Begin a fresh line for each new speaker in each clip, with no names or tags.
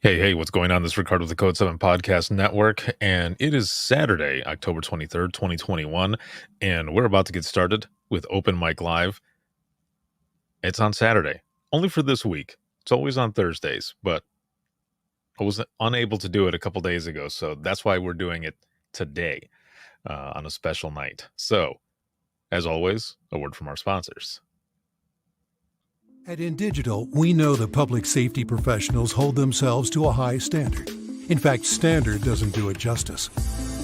Hey, what's going on? This is Ricardo with the Code 7 Podcast Network, and it is Saturday, October 23rd, 2021, and we're about to get started with Open Mic Live. It's on Saturday, only for this week. It's always on Thursdays, but I was unable to do it a couple days ago, so that's why we're doing it today on a special night. So, as always, a word from our sponsors.
At InDigital, we know the public safety professionals hold themselves to a high standard. In fact, standard doesn't do it justice.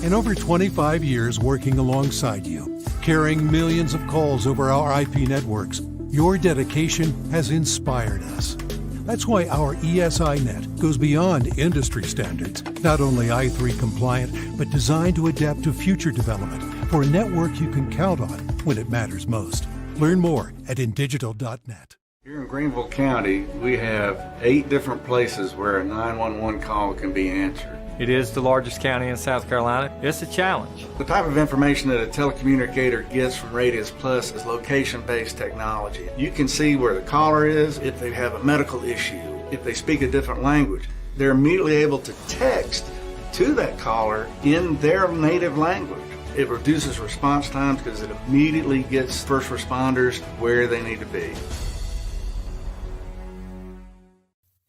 In over 25 years working alongside you, carrying millions of calls over our IP networks, your dedication has inspired us. That's why our ESI Net goes beyond industry standards, not only i3 compliant, but designed to adapt to future development for a network you can count on when it matters most. Learn more at indigital.net.
Here in Greenville County, we have 8 different places where a 911 call can be answered.
It is the largest county in South Carolina. It's a challenge.
The type of information that a telecommunicator gets from Radius Plus is location-based technology. You can see where the caller is, if they have a medical issue, if they speak a different language. They're immediately able to text to that caller in their native language. It reduces response times because it immediately gets first responders where they need to be.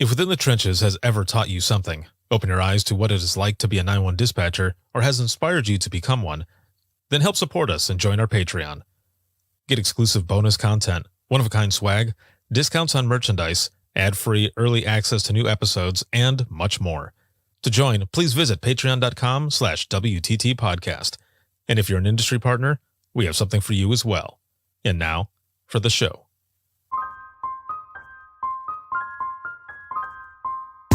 If Within the Trenches has ever taught you something, open your eyes to what it is like to be a 911 dispatcher, or has inspired you to become one, then help support us and join our Patreon. Get exclusive bonus content, one-of-a-kind swag, discounts on merchandise, ad-free early access to new episodes, and much more. To join, please visit patreon.com/WTT podcast. And if you're an industry partner, we have something for you as well. And now, for the show.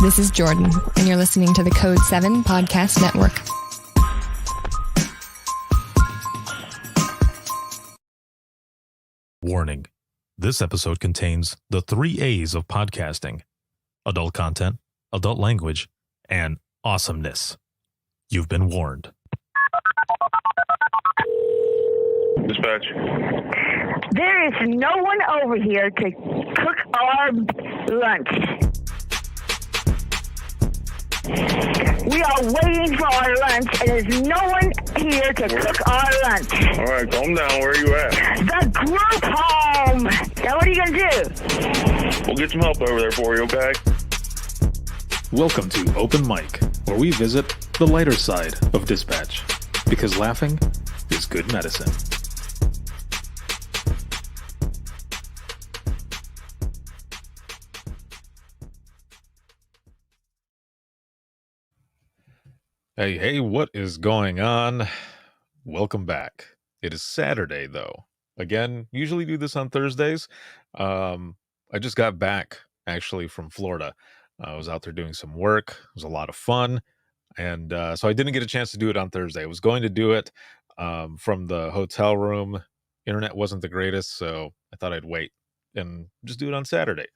This is Jordan, and you're listening to the Code 7 Podcast Network.
Warning. This episode contains the 3 A's of podcasting: adult content, adult language, and awesomeness. You've been warned.
Dispatch.
There is no one over here to cook our lunch. We are waiting for our lunch, and there's no one here to cook our lunch.
All right, calm down. Where are you at?
The group home. Now, what are you going to do?
We'll get some help over there for you, okay?
Welcome to Open Mic, where we visit the lighter side of dispatch, because laughing is good medicine. Hey, what is going on? Welcome back. It is Saturday, though. Again, usually do this on Thursdays. I just got back, actually, from Florida. I was out there doing some work. It was a lot of fun. And so I didn't get a chance to do it on Thursday. I was going to do it from the hotel room. Internet wasn't the greatest, so I thought I'd wait and just do it on Saturday.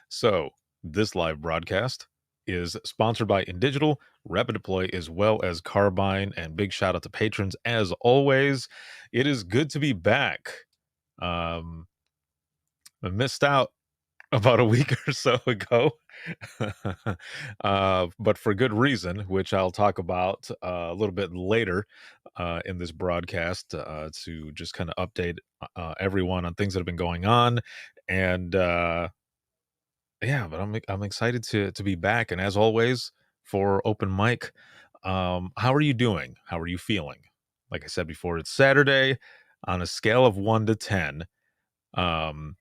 So this live broadcast is sponsored by InDigital, Rapid Deploy, as well as Carbine, and big shout out to patrons as always. It is good to be back. I missed out about a week or so ago, but for good reason, which I'll talk about a little bit later in this broadcast to just kind of update everyone on things that have been going on. And yeah, but I'm excited to be back, and as always for Open Mic, how are you doing? How are you feeling? Like I said before, it's Saturday. On a scale of 1 to 10, how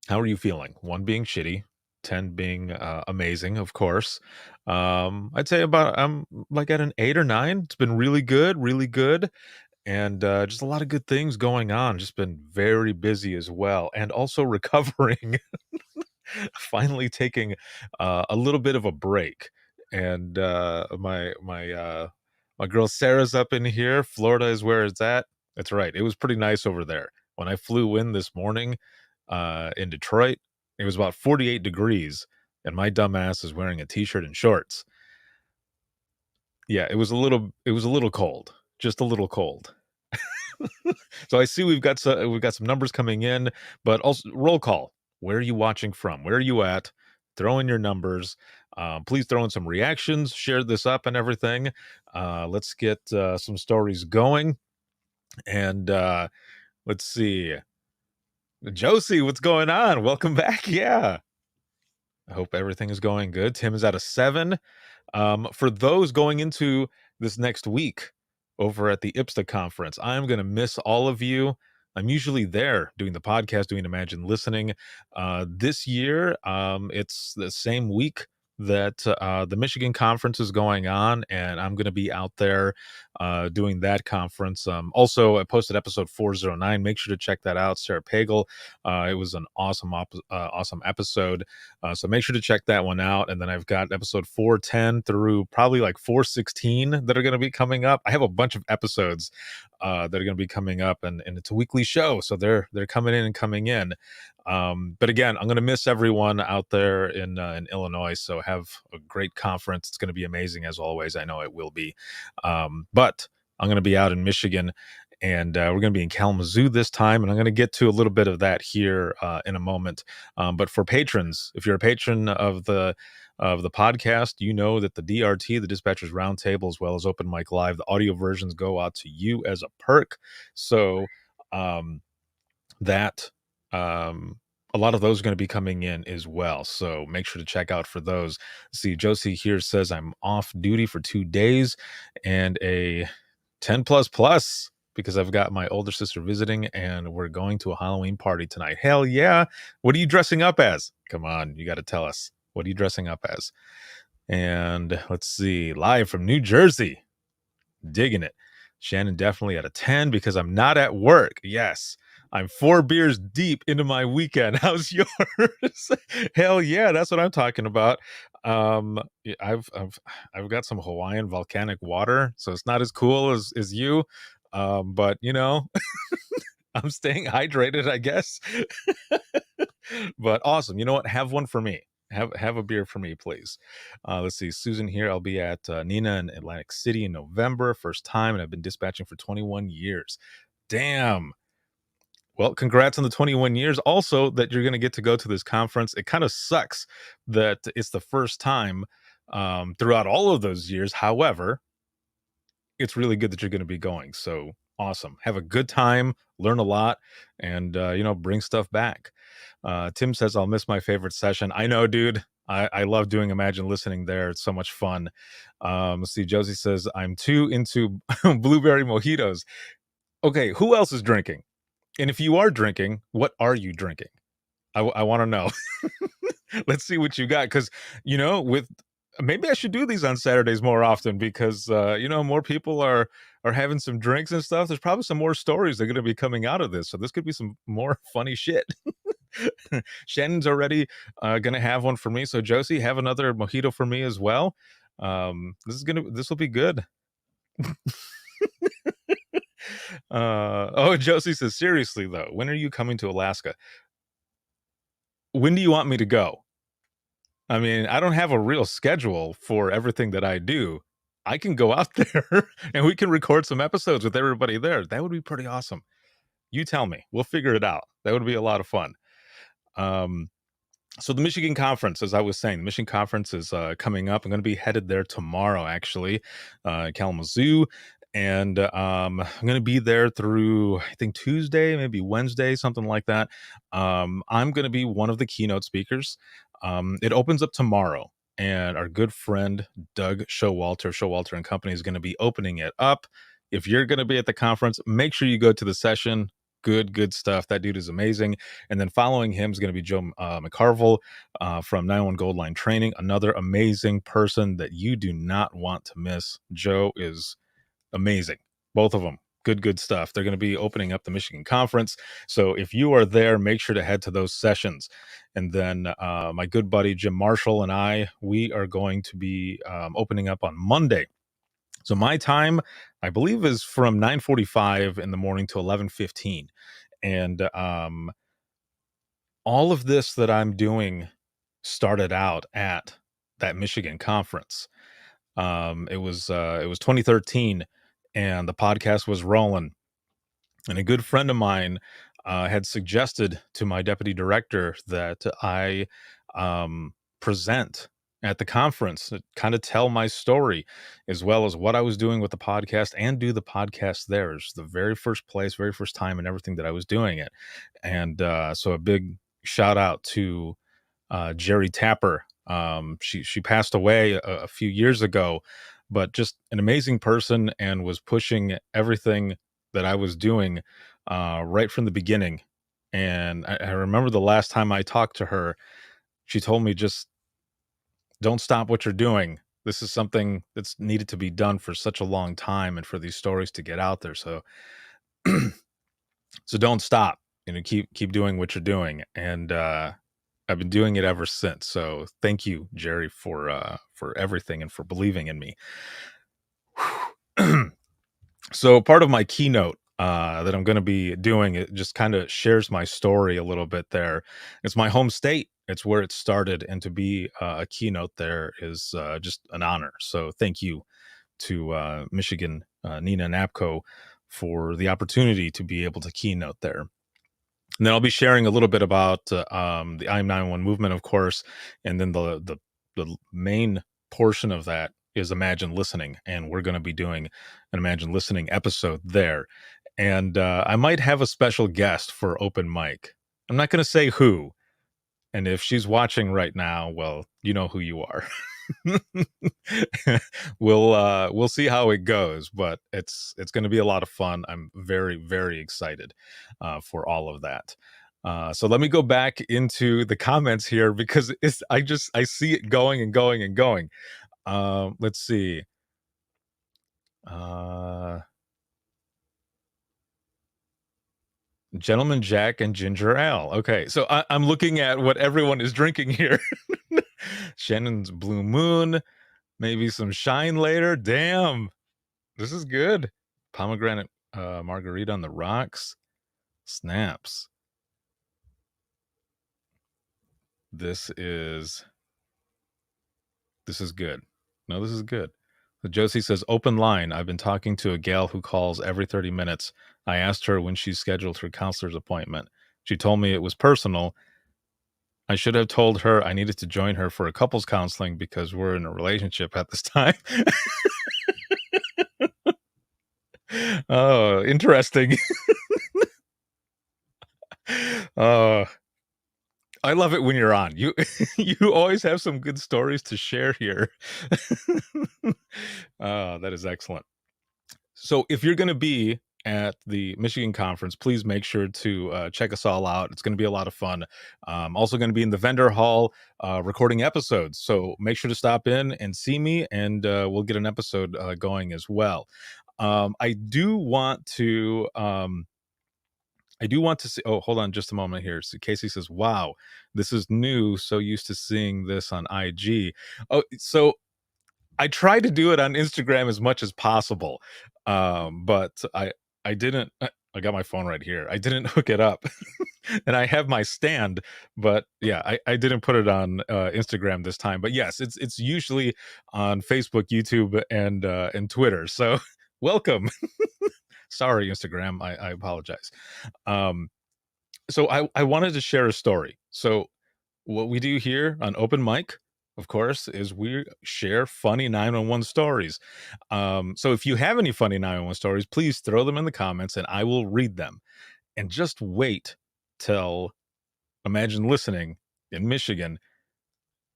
are you feeling? 1 being shitty, 10 being amazing, of course. I'd say I'm like at an 8 or 9. It's been really good, and just a lot of good things going on. Just been very busy as well, and also recovering. Finally taking a little bit of a break, and my girl Sarah's up in here. Florida is where it's at. That's right. It was pretty nice over there. When I flew in this morning in Detroit, it was about 48 degrees, and my dumb ass is wearing a t-shirt and shorts. Yeah, it was a little cold, just a little cold. So I see we've got some numbers coming in, but also roll call. Where are you watching from? Where are you at? Throw in your numbers. Please throw in some reactions, share this up and everything. Let's get some stories going. And let's see. Josie, what's going on? Welcome back. Yeah. I hope everything is going good. Tim is at a 7. For those going into this next week over at the IPSTA conference, I'm going to miss all of you. I'm usually there doing the podcast, doing Imagine Listening. This year, it's the same week that the Michigan conference is going on, and I'm going to be out there doing that conference. Also, I posted episode 409. Make sure to check that out. Sarah Pagel. It was an awesome episode. So make sure to check that one out. And then I've got episode 410 through probably like 416 that are going to be coming up. I have a bunch of episodes that are going to be coming up, and it's a weekly show. So they're coming in and coming in. But again, I'm going to miss everyone out there in Illinois. So have a great conference. It's going to be amazing as always. I know it will be. But I'm going to be out in Michigan, and we're going to be in Kalamazoo this time. And I'm going to get to a little bit of that here in a moment. But for patrons, if you're a patron of the podcast, you know that the DRT, the Dispatchers Roundtable, as well as Open Mic Live, the audio versions go out to you as a perk. So a lot of those are going to be coming in as well. So make sure to check out for those. See, Josie here says I'm off duty for 2 days and a 10 plus because I've got my older sister visiting and we're going to a Halloween party tonight. Hell yeah. What are you dressing up as? Come on, you got to tell us. What are you dressing up as? And let's see, live from New Jersey. Digging it. Shannon definitely at a 10 because I'm not at work. Yes. I'm 4 beers deep into my weekend. How's yours? Hell yeah, that's what I'm talking about. I've got some Hawaiian volcanic water, so it's not as cool as you. But you know, I'm staying hydrated, I guess. But awesome. You know what? Have one for me. Have a beer for me, please. Let's see. Susan here. I'll be at Nina in Atlantic City in November. First time, and I've been dispatching for 21 years. Damn. Well, congrats on the 21 years. Also, that you're going to get to go to this conference. It kind of sucks that it's the first time throughout all of those years. However, it's really good that you're going to be going. So awesome. Have a good time, learn a lot, and, bring stuff back. Tim says, I'll miss my favorite session. I know, dude. I love doing Imagine Listening there. It's so much fun. Let's see. Josie says, I'm too into blueberry mojitos. Okay, who else is drinking? And if you are drinking, what are you drinking? I want to know. Let's see what you got. Because, maybe I should do these on Saturdays more often because, more people are having some drinks and stuff. There's probably some more stories that are going to be coming out of this. So this could be some more funny shit. Shannon's already going to have one for me. So Josie, have another mojito for me as well. This will be good. Josie says, seriously though, when are you coming to Alaska? When do you want me to go? I mean, I don't have a real schedule for everything that I do. I can go out there and we can record some episodes with everybody there. That would be pretty awesome. You tell me. We'll figure it out. That would be a lot of fun. So the Michigan Conference, as I was saying, the Michigan Conference is coming up. I'm going to be headed there tomorrow, actually, Kalamazoo. And I'm going to be there through, I think, Tuesday, maybe Wednesday, something like that. I'm going to be one of the keynote speakers. It opens up tomorrow, and our good friend Doug Showalter and Company is going to be opening it up. If you're going to be at the conference, make sure you go to the session. Good stuff. That dude is amazing. And then following him is going to be Joe McCarville from 91 Gold Line Training, another amazing person that you do not want to miss. Joe is amazing. Both of them. Good stuff. They're going to be opening up the Michigan Conference. So if you are there, make sure to head to those sessions. And then my good buddy Jim Marshall and we are going to be opening up on Monday. So my time, I believe, is from 9:45 in the morning to 11:15. And all of this that I'm doing started out at that Michigan Conference. It was 2013. And the podcast was rolling. And a good friend of mine had suggested to my deputy director that I present at the conference, kind of tell my story as well as what I was doing with the podcast and do the podcast there. It's the very first place, very first time and everything that I was doing it. And so a big shout out to Jerry Tapper. She passed away a few years ago, but just an amazing person and was pushing everything that I was doing right from the beginning. And I remember the last time I talked to her, she told me, just don't stop what you're doing. This is something that's needed to be done for such a long time and for these stories to get out there. So so don't stop, keep doing what you're doing. And I've been doing it ever since. So thank you, Jerry, for everything and for believing in me. So part of my keynote that I'm going to be doing, it just kind of shares my story a little bit there. It's my home state. It's where it started. And to be a keynote there is just an honor. So thank you to Michigan, Nina Napco, for the opportunity to be able to keynote there. And then I'll be sharing a little bit about the IM911 movement, of course. And then the main portion of that is Imagine Listening. And we're going to be doing an Imagine Listening episode there. And I might have a special guest for open mic. I'm not going to say who. And if she's watching right now, well, you know who you are. We'll see how it goes, but it's going to be a lot of fun. I'm very, very excited for all of that. So let me go back into the comments here because I see it going and going and going. Let's see. Gentleman Jack and ginger ale. Okay, so I'm looking at what everyone is drinking here. Shannon's Blue Moon, maybe some Shine later. Damn, this is good. Pomegranate margarita on the rocks. Snaps. This is good. No, this is good. So Josie says, open line. I've been talking to a gal who calls every 30 minutes. I asked her when she scheduled her counselor's appointment. She told me it was personal. I should have told her I needed to join her for a couples counseling because we're in a relationship at this time. Oh, interesting. I love it when you're on. You always have some good stories to share here. That is excellent. So if you're going to be at the Michigan conference, please make sure to check us all out. It's going to be a lot of fun. Also going to be in the vendor hall recording episodes. So make sure to stop in and see me, and we'll get an episode going as well. I do want to see. Oh, hold on just a moment here. So Casey says, wow, this is new. So used to seeing this on IG. Oh, so I try to do it on Instagram as much as possible. But I didn't. I got my phone right here. I didn't hook it up. And I have my stand, but yeah, I didn't put it on Instagram this time. But yes, it's usually on Facebook, YouTube, and Twitter. So welcome. Sorry, Instagram. I apologize. So I wanted to share a story. So what we do here on Open Mic, of course, is we share funny 911 stories. So if you have any funny 911 stories, please throw them in the comments and I will read them. And just wait till Imagine Listening in Michigan,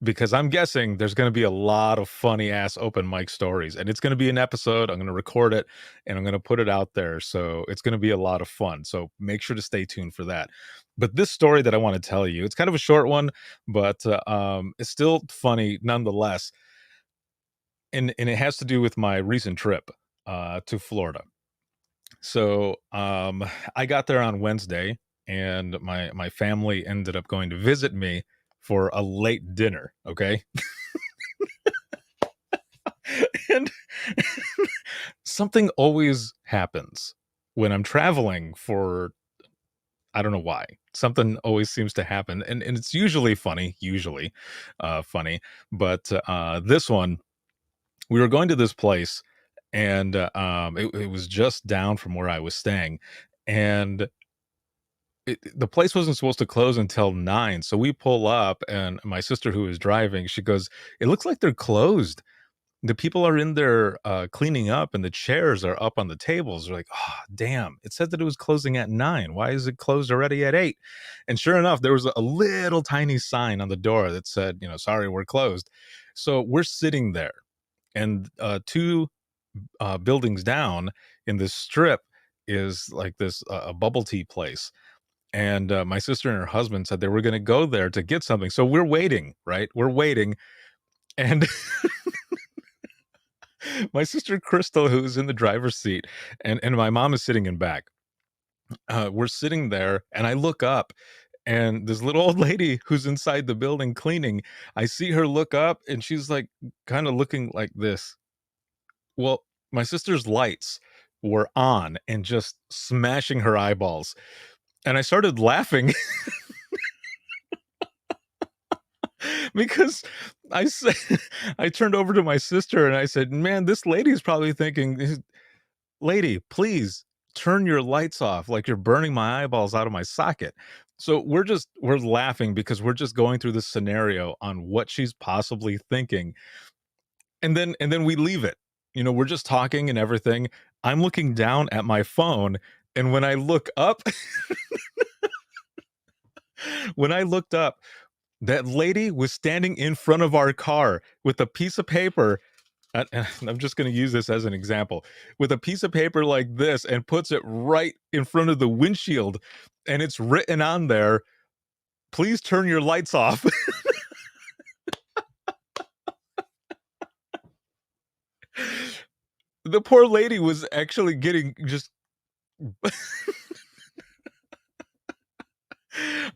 because I'm guessing there's going to be a lot of funny ass open mic stories, and it's going to be an episode. I'm going to record it and I'm going to put it out there. So it's going to be a lot of fun. So make sure to stay tuned for that. But this story that I want to tell you, it's kind of a short one, but it's still funny nonetheless. And it has to do with my recent trip to Florida. So I got there on Wednesday, and my family ended up going to visit me for a late dinner. Okay. And something always happens when I'm traveling for, I don't know why. Something always seems to happen. And it's usually funny, funny. But this one, we were going to this place, and it was just down from where I was staying. And the place wasn't supposed to close until 9. So we pull up, and my sister, who is driving, she goes, "It looks like they're closed. The people are in there cleaning up, and the chairs are up on the tables." They're like, "Oh, damn. It said that it was closing at 9. Why is it closed already at 8?" And sure enough, there was a little tiny sign on the door that said, "Sorry, we're closed." So we're sitting there, and two buildings down in this strip is like this a bubble tea place. And my sister and her husband said they were going to go there to get something. So we're waiting, right? We're waiting. And my sister Crystal, who's in the driver's seat, and my mom is sitting in back. We're sitting there, and I look up, and this little old lady who's inside the building cleaning, I see her look up, and she's like kind of looking like this. Well, my sister's lights were on and just smashing her eyeballs. And I started laughing because I said, I turned over to my sister and I said, "Man, this lady's probably thinking, lady, please turn your lights off. Like you're burning my eyeballs out of my socket." So we're laughing because we're just going through this scenario on what she's possibly thinking. And then we leave it. We're just talking and everything. I'm looking down at my phone, and when I look up, when I looked up, that lady was standing in front of our car with a piece of paper. And I'm just going to use this as an example, with a piece of paper like this, and puts it right in front of the windshield. And it's written on there, "Please turn your lights off." The poor lady was actually getting just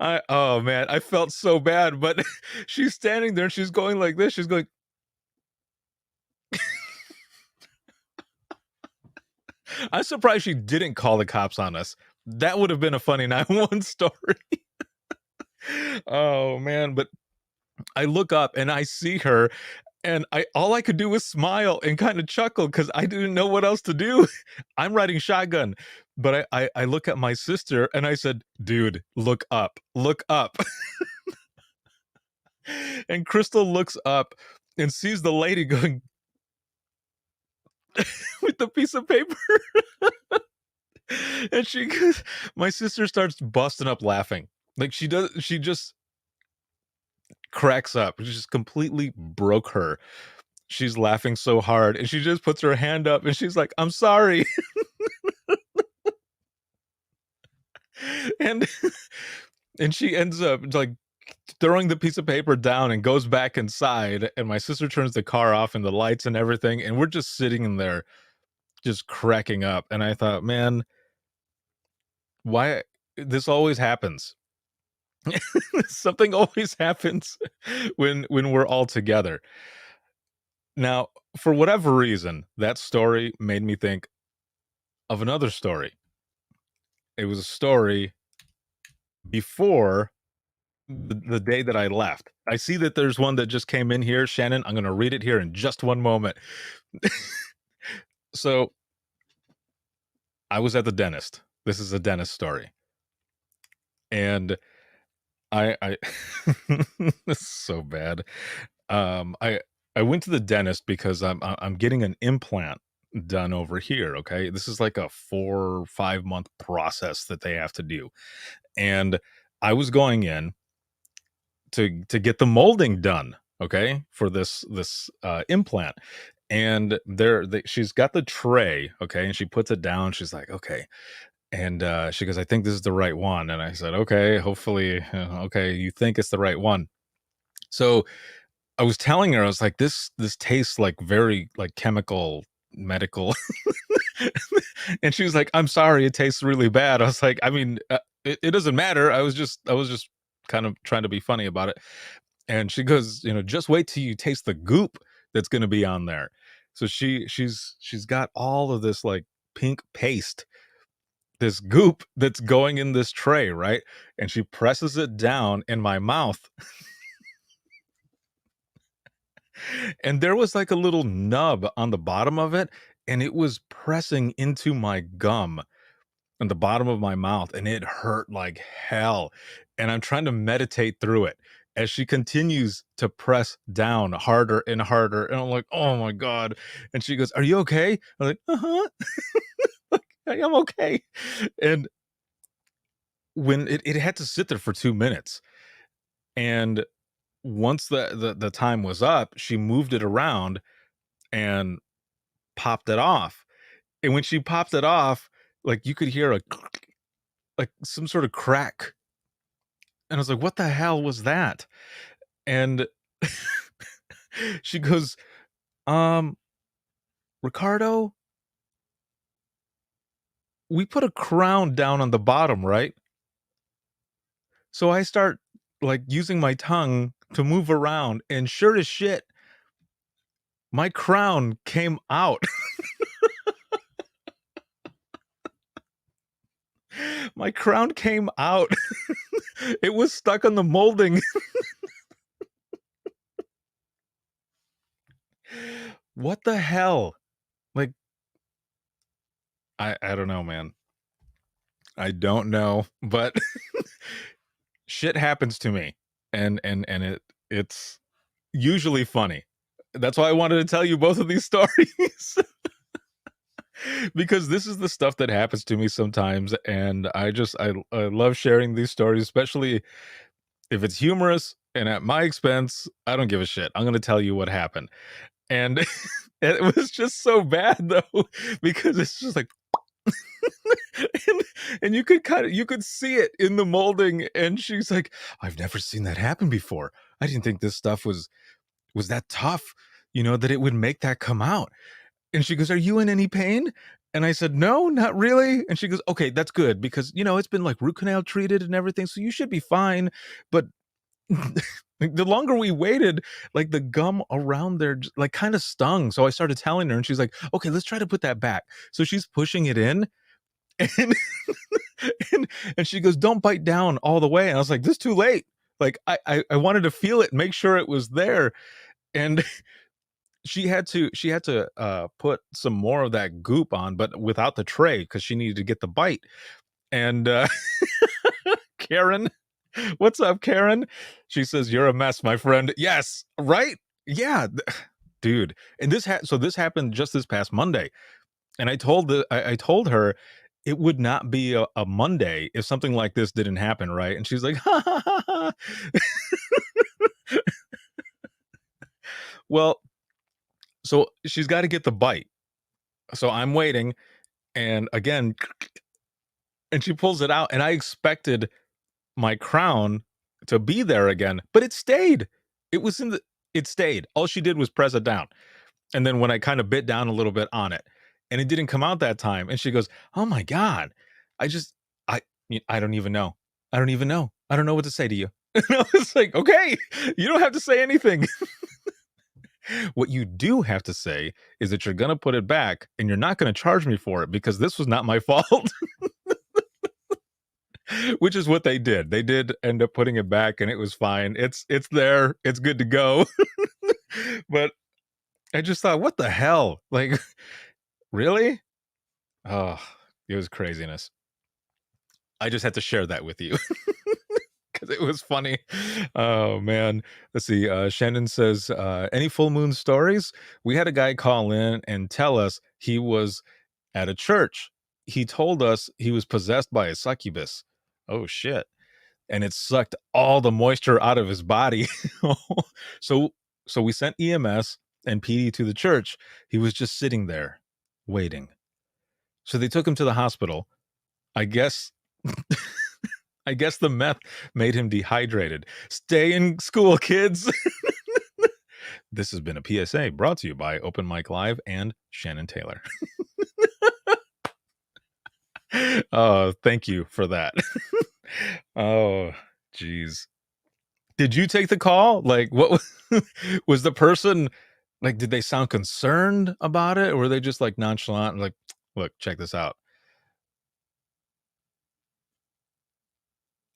oh man, I felt so bad, but she's standing there and she's going like this. She's going, I'm surprised she didn't call the cops on us. That would have been a funny 911 story. Oh man, but I look up and I see her, and all I could do was smile and kind of chuckle because I didn't know what else to do. I'm riding shotgun, but I look at my sister and I said, "Dude, look up, look up." And Crystal looks up and sees the lady going with the piece of paper. And my sister starts busting up laughing. Like she just cracks up. It just completely broke her. She's laughing so hard, and she just puts her hand up and she's like, "I'm sorry." and and she ends up like throwing the piece of paper down and goes back inside, and my sister turns the car off and the lights and everything, and we're just sitting in there just cracking up. And I thought, man, why this always happens. Something always happens when we're all together. Now, for whatever reason, that story made me think of another story. It was a story before the day that I left. I see that there's one that just came in here, Shannon. I'm going to read it here in just one moment. So, I was at the dentist. This is a dentist story. And I this is so bad. I went to the dentist because I'm getting an implant done over here. Okay, this is like a 4 or 5 month process that they have to do, and I was going in to get the molding done. Okay, for this implant, and she's got the tray. Okay, and she puts it down. She's like, "Okay." And she goes, "I think this is the right one." And I said, "Okay, hopefully, okay, you think it's the right one." So I was telling her, I was like, this tastes like very like chemical, medical. And she was like, "I'm sorry, it tastes really bad." I was like, I mean, it doesn't matter. I was just kind of trying to be funny about it. And she goes, "Just wait till you taste the goop that's going to be on there." So she's got all of this like pink paste, this goop that's going in this tray, right? And she presses it down in my mouth. And there was like a little nub on the bottom of it, and it was pressing into my gum. in the bottom of my mouth, and it hurt like hell. And I'm trying to meditate through it as she continues to press down harder and harder. And I'm like, oh my God. And she goes, "Are you okay?" I'm like, uh-huh. Like, I am okay. And when it had to sit there for 2 minutes. And once the time was up, she moved it around and popped it off. And when she popped it off, like you could hear a like some sort of crack. And I was like, what the hell was that? And she goes, um, "Ricardo, we put a crown down on the bottom, right?" So I start like using my tongue to move around, and sure as shit, my crown came out. My crown came out. It was stuck on the molding. What the hell? Like, I don't know, man. I don't know, but shit happens to me, and it's usually funny. That's why I wanted to tell you both of these stories. Because this is the stuff that happens to me sometimes, and I love sharing these stories, especially if it's humorous and at my expense. I don't give a shit. I'm gonna tell you what happened. And it was just so bad though, because it's just like and, and you could see it in the molding, and she's like, "I've never seen that happen before. I didn't think this stuff was that tough, that it would make that come out." And she goes, "Are you in any pain?" And I said, "No, not really." And she goes, "Okay, that's good, because it's been like root canal treated and everything, so you should be fine." But like, the longer we waited, like the gum around there like kind of stung. So I started telling her, and she's like, "Okay, let's try to put that back." So she's pushing it in, and and she goes, "Don't bite down all the way." And I was like, "This is too late." Like I wanted to feel it, make sure it was there. And she had to put some more of that goop on, but without the tray, because she needed to get the bite. And Karen, what's up, Karen? She says, "You're a mess, my friend." Yes, right? Yeah, dude. And this happened just this past Monday. And I told her it would not be a Monday if something like this didn't happen, right? And she's like, "Ha ha ha ha." Well, so she's got to get the bite. So I'm waiting, and again, and she pulls it out, and I expected my crown to be there again, but it stayed. It stayed. All she did was press it down. And then when I kind of bit down a little bit on it, and it didn't come out that time, and she goes, "Oh my God. I just I I don't even know. I don't even know. I don't know what to say to you." And I was like, "Okay, you don't have to say anything." What you do have to say is that you're gonna put it back, and you're not gonna charge me for it, because this was not my fault. Which is what they did. They did end up putting it back, and it was fine. It's there. It's good to go. But I just thought, what the hell? Like, really? Oh, it was craziness. I just had to share that with you. Because it was funny. Oh man. Let's see. Shannon says, "Any full moon stories?" We had a guy call in and tell us he was at a church. He told us he was possessed by a succubus. Oh shit. And it sucked all the moisture out of his body. so so we sent EMS and PD to the church. He was just sitting there waiting. So they took him to the hospital. I guess I guess the meth made him dehydrated. Stay in school, kids. This has been a PSA brought to you by Open Mic Live and Shannon Taylor. Oh, thank you for that. Oh, geez. Did you take the call? Like, what was the person like? Did they sound concerned about it, or were they just like nonchalant and like, "Look, check this out.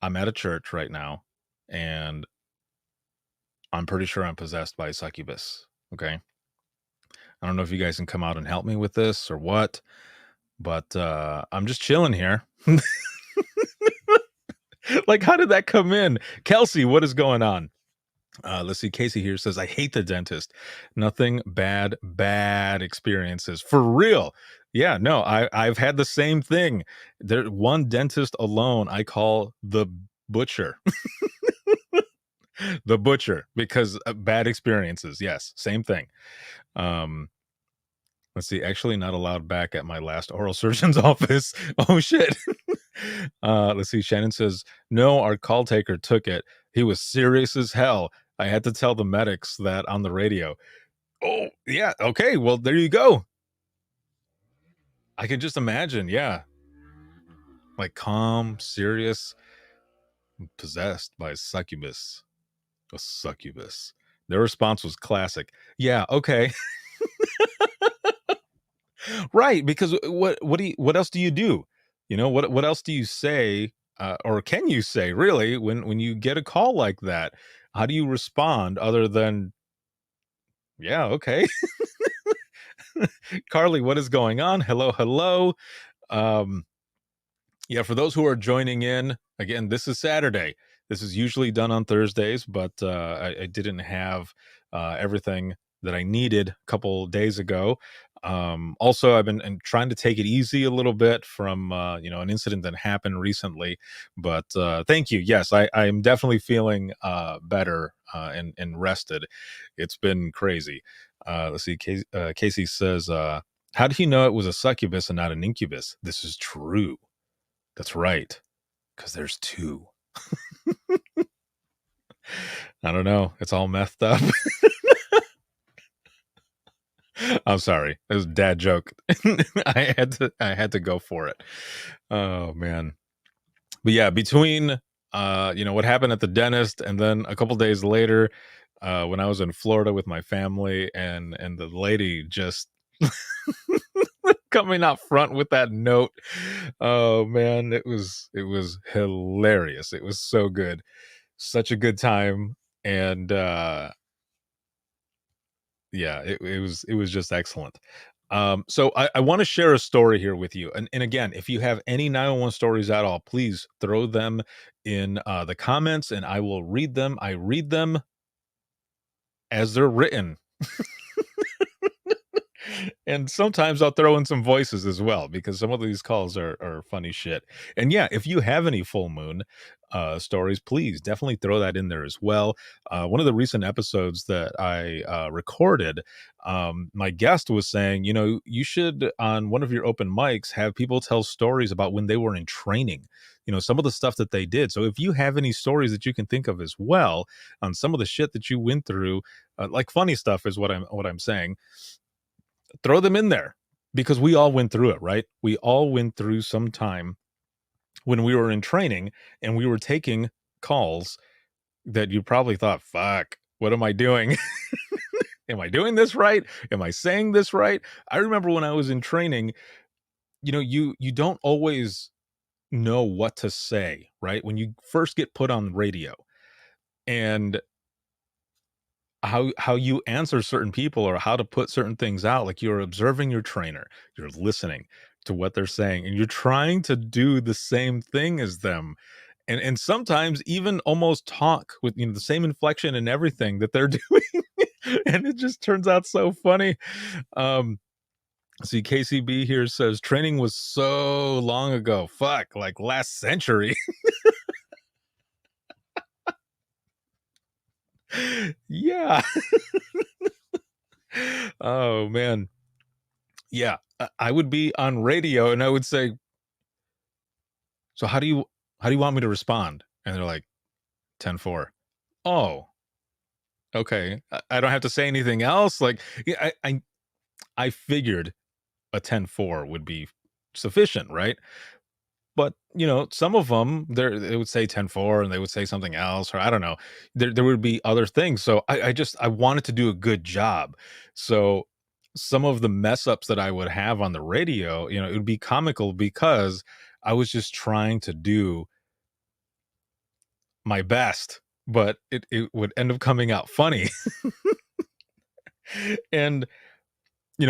I'm at a church right now, and I'm pretty sure I'm possessed by a succubus. Okay. I don't know if you guys can come out and help me with this or what, but I'm just chilling here. Like, how did that come in? Kelsey, what is going on? Let's see. Casey here says, I hate the dentist. Nothing bad experiences. For real. Yeah, no, I've had the same thing. There, one dentist alone I call the butcher. The butcher, because bad experiences. Yes, same thing. Let's see. Actually, not allowed back at my last oral surgeon's office. Oh shit. Let's see. Shannon says, no, our call taker took it. He was serious as hell. I had to tell the medics that on the radio. Oh, yeah. Okay. Well, there you go. I can just imagine. Yeah. Like calm, serious, possessed by a succubus. A succubus. Their response was classic. Yeah. Okay. Right. Because what else do you do? You know, what else do you say? Or can you say really when you get a call like that? How do you respond other than, yeah, okay. Carly, what is going on? Hello. Um, yeah, for those who are joining in, again, this is Saturday. This is usually done on Thursdays, but I didn't have everything that I needed a couple days ago. Also, I've been trying to take it easy a little bit from an incident that happened recently. But thank you. Yes, I am definitely feeling better and rested. It's been crazy. Let's see. Casey says, how do you know it was a succubus and not an incubus? This is true. That's right. Because there's two. I don't know. It's all messed up. I'm sorry. It was a dad joke. I had to go for it. Oh man. But yeah, between what happened at the dentist and then a couple days later, when I was in Florida with my family and the lady just coming out front with that note. Oh man, it was hilarious. It was so good. Such a good time. And yeah, it was just excellent. So I want to share a story here with you. And again, if you have any 911 stories at all, please throw them in the comments and I will read them. I read them as they're written. And sometimes I'll throw in some voices as well, because some of these calls are funny shit. And yeah, if you have any full moon stories, please definitely throw that in there as well. One of the recent episodes that I recorded, my guest was saying, you should, on one of your open mics, have people tell stories about when they were in training, some of the stuff that they did. So if you have any stories that you can think of as well on some of the shit that you went through, like funny stuff is what I'm saying, throw them in there, because we all went through it, right? We all went through some time when we were in training and we were taking calls that you probably thought, fuck, what am I doing? Am I doing this right? Am I saying this right? I remember when I was in training, you don't always know what to say, right? When you first get put on radio, and how you answer certain people or how to put certain things out, like you're observing your trainer, you're listening to what they're saying, and you're trying to do the same thing as them, and sometimes even almost talk with the same inflection and everything that they're doing. And it just turns out so funny. See, KCB here says training was so long ago, fuck, like last century. Yeah. Oh man. Yeah, I would be on radio and I would say, so how do you want me to respond? And they're like, 10-4. Oh, okay. I don't have to say anything else. Like, yeah, I figured a 10-4 would be sufficient, right? But some of them, they would say 10-4 and they would say something else, or I don't know. There would be other things. So I wanted to do a good job. So some of the mess ups that I would have on the radio, it would be comical because I was just trying to do my best, but it would end up coming out funny. And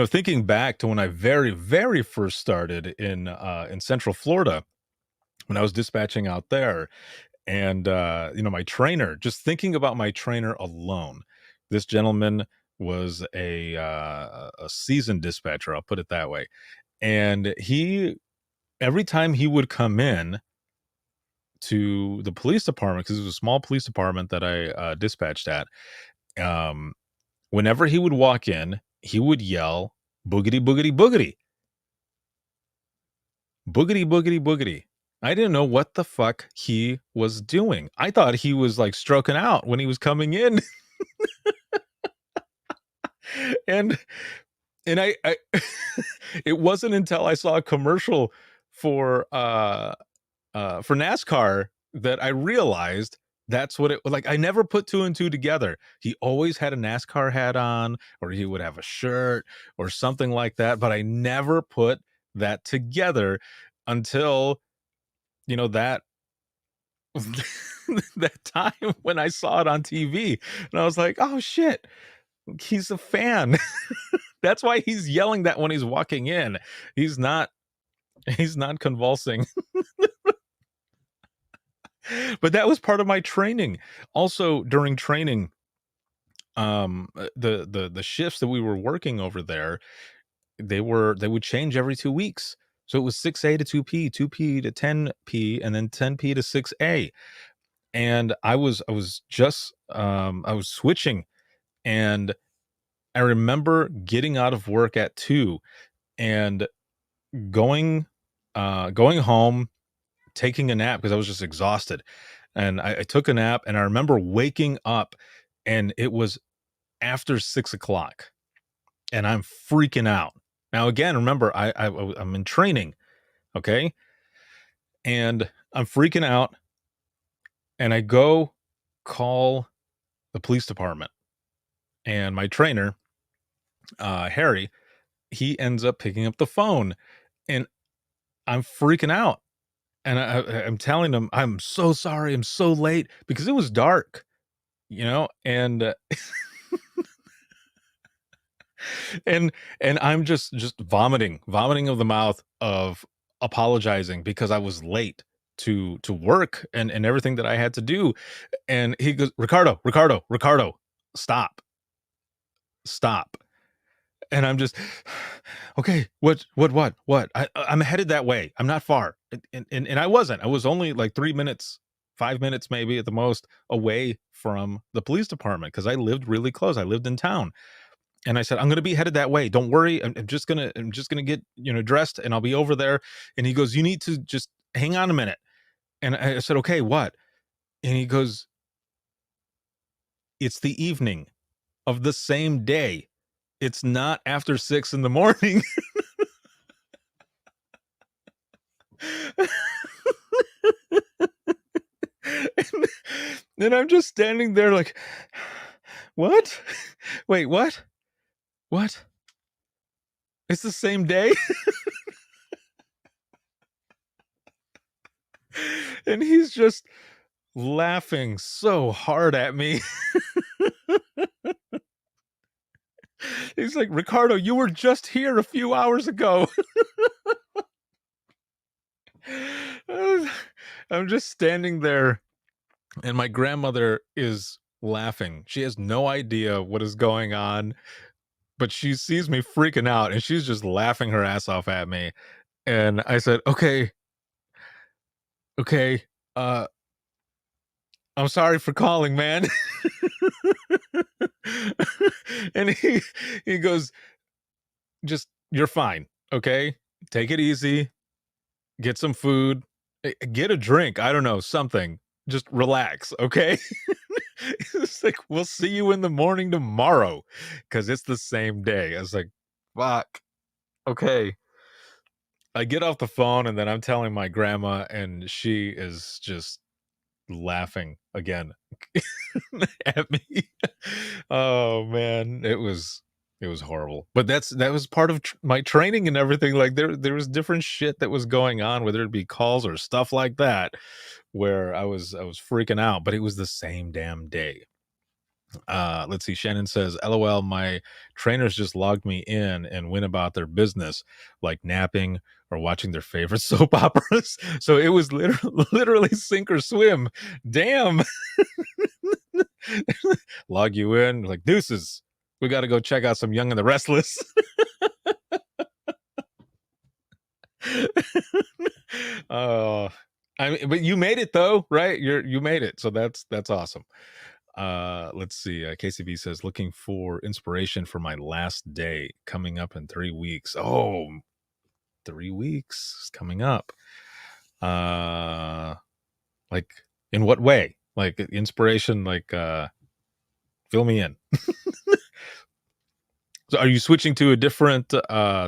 thinking back to when I very, very first started in Central Florida, when I was dispatching out there, and my trainer, just thinking about my trainer alone, this gentleman was a seasoned dispatcher, I'll put it that way. And every time he would come in to the police department, because it was a small police department that I dispatched at, um, whenever he would walk in, he would yell, "Boogity, boogity, boogity, boogity, boogity, boogity." I didn't know what the fuck he was doing. I thought he was like stroking out when he was coming in. and and I it wasn't until I saw a commercial for NASCAR that I realized that's what it like. I never put two and two together. He always had a NASCAR hat on, or he would have a shirt or something like that, but I never put that together until that that time when I saw it on TV, and I was like, "Oh shit, he's a fan." That's why he's yelling that when he's walking in. He's not convulsing. But that was part of my training. Also, during training, the shifts that we were working over there, they would change every 2 weeks. So it was 6A to 2P, 2P to 10P, and then 10P to 6A. And I was just I was switching, and I remember getting out of work at 2 and going going home, taking a nap because I was just exhausted. And I took a nap, and I remember waking up, and it was after 6 o'clock, and I'm freaking out. Now, again, remember, I'm in training, okay? And I'm freaking out, and I go call the police department, and my trainer, Harry, he ends up picking up the phone, and I'm freaking out. And I'm telling him, "I'm so sorry, I'm so late," because it was dark, and and I'm just vomiting of the mouth of apologizing because I was late to work and everything that I had to do. And he goes, Ricardo, stop." And I'm just, "Okay, what? I'm headed that way. I'm not far." And I wasn't. I was only like 3 minutes, 5 minutes maybe at the most away from the police department because I lived really close. I lived in town. And I said, "I'm gonna be headed that way. Don't worry. I'm just gonna get, dressed, and I'll be over there." And he goes, "You need to just hang on a minute." And I said, "Okay, what?" And he goes, "It's the evening of the same day. It's not after 6 in the morning." and then I'm just standing there like, "What? Wait, what? What? It's the same day?" And he's just laughing so hard at me. He's like, "Ricardo, you were just here a few hours ago." I'm just standing there, and my grandmother is laughing. She has no idea what is going on, but she sees me freaking out, and she's just laughing her ass off at me. And I said, okay, uh, I'm sorry for calling, man." And he goes, "Just, you're fine, okay? Take it easy. Get some food, get a drink. I don't know, something. Just relax, okay?" It's like, "We'll see you in the morning tomorrow because it's the same day." I was like, "Fuck, okay." I get off the phone, and then I'm telling my grandma, and she is just laughing again at me. Oh man, it was horrible. But that was part of my training and everything. Like there was different shit that was going on, whether it be calls or stuff like that, where I was freaking out. But it was the same damn day. Let's see. Shannon says, LOL, my trainers just logged me in and went about their business, like napping or watching their favorite soap operas. So it was literally sink or swim. Damn. Log you in, like, deuces. We got to go check out some Young and the Restless. Oh, I mean, but you made it though, right? You made it, so that's awesome. Let's see. KCB says, looking for inspiration for my last day coming up in 3 weeks. Oh, 3 weeks is coming up. Like, in what way? Like inspiration? Like, fill me in. So, are you switching to a different